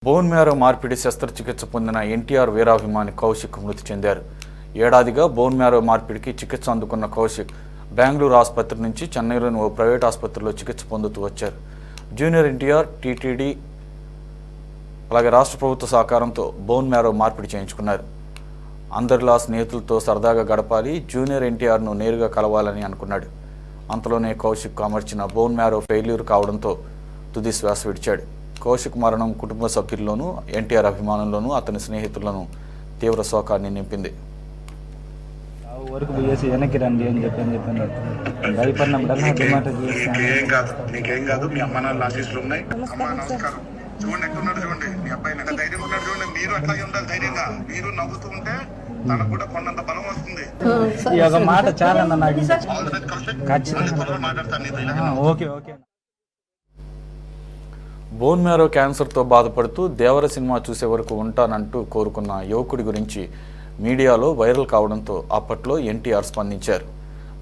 Bone marrow మార్పిడి శస్త్రచికిత్స పొందిన ఎన్టీఆర్ వీరాభిమాని కౌశిక్ మృతి చెందారు. ఏడాదిగా బోన్ మ్యారో మార్పిడికి చికిత్స అందుకున్న కౌశిక్ బెంగళూరు ఆసుపత్రి నుంచి చెన్నైలోని ఓ ప్రైవేట్ ఆసుపత్రిలో చికిత్స పొందుతూ వచ్చారు. జూనియర్ ఎన్టీఆర్, టీటీడీ అలాగే రాష్ట్ర ప్రభుత్వ సహకారంతో బోన్ మ్యారో మార్పిడి చేయించుకున్నారు. అందరిలా స్నేహితులతో సరదాగా గడపాలి, జూనియర్ ఎన్టీఆర్ను నేరుగా కలవాలని అనుకున్నాడు. అంతలోనే కౌశిక్ అమర్చిన బోన్ మ్యారో ఫెయిల్యూర్ కావడంతో తుది శ్వాస విడిచాడు. కౌశిక్ మరణం కుటుంబ సభ్యుల్లోనూ, ఎన్టీఆర్ అభిమానుల్లోనూ, అతని స్నేహితులను తీవ్ర శోకాన్ని నింపింది. వరకు పోయేసి వెనక్కి రండి అని చెప్పాను. భయపడినప్పుడల్లా మాట నీకేం కాదు, మీ అమ్మ నాన్న ఆశీస్సులు ఉన్నాయి. అమ్మా నమస్కారం. చూడండి ఎట్టున్నాడు, చూడండి మీ అబ్బాయి ఎంత ధైర్యం ఉన్నాడు, చూడండి. మీరు అట్లాగే ఉండాలి ధైర్యంగా. మీరు నవ్వుతూ ఉంటే తనకు కూడా కొన్నంత బలం వస్తుంది. ఈ ఒక మాట చాలా నాకు ఖచ్చితంగా మాట్లాడతాను. Okay okay. బోన్ మ్యారో క్యాన్సర్తో బాధపడుతూ దేవర సినిమా చూసే వరకు ఉంటానంటూ కోరుకున్న యువకుడి గురించి మీడియాలో వైరల్ కావడంతో అప్పట్లో ఎన్టీఆర్ స్పందించారు.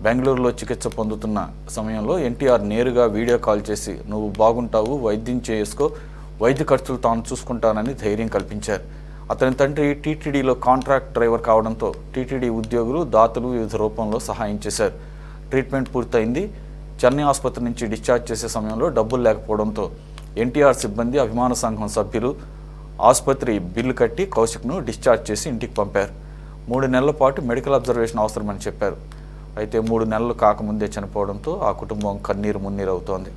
బెంగళూరులో చికిత్స పొందుతున్న సమయంలో ఎన్టీఆర్ నేరుగా వీడియో కాల్ చేసి నువ్వు బాగుంటావు, వైద్యం చేసుకో, వైద్య ఖర్చులు తాను చూసుకుంటానని ధైర్యం కల్పించారు. అతని తండ్రి టీటీడీలో కాంట్రాక్ట్ డ్రైవర్ కావడంతో టీటీడీ ఉద్యోగులు, దాతలు వివిధ రూపంలో సహాయం చేశారు. ట్రీట్మెంట్ పూర్తయింది. చెన్నై ఆసుపత్రి నుంచి డిశ్చార్జ్ చేసే సమయంలో డబ్బులు లేకపోవడంతో ఎన్టీఆర్ సిబ్బంది, అభిమాన సంఘం సభ్యులు ఆసుపత్రి బిల్లు కట్టి కౌశిక్ను డిశ్చార్జ్ చేసి ఇంటికి పంపారు. 3 నెలల పాటు మెడికల్ అబ్జర్వేషన్ అవసరమని చెప్పారు. అయితే 3 నెలలు కాకముందే చనిపోవడంతో ఆ కుటుంబం కన్నీరు మున్నీరు అవుతోంది.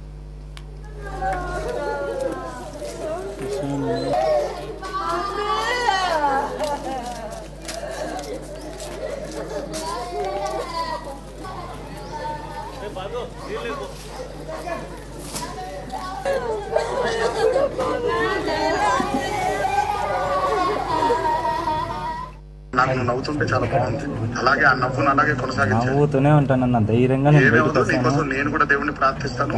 నాకు నువ్వు నవ్వుతుంటే చాలా బాగుంది. అలాగే ఆ నవ్వును అలాగే కొనసాగించాను. నవ్వుతూనే ఉంటానన్న ధైర్యంగా నీకోసం నేను కూడా దేవుడిని ప్రార్థిస్తాను.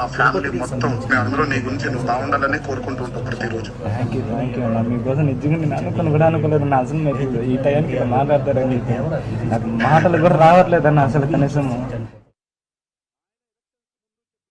మా ఫ్యామిలీ మొత్తం మేమందరూ నీ గురించి నువ్వు బాగుండాలని కోరుకుంటూ ఉంటాం ప్రతిరోజు. థ్యాంక్ యూ అన్న. మీకోసం నిజంగా నేను అనుకోలేదు నా అసలు మీరు ఈ టైంకి మాట్లాడతారని. నాకు మాటలు కూడా రావట్లేదన్న అసలు కనీసం.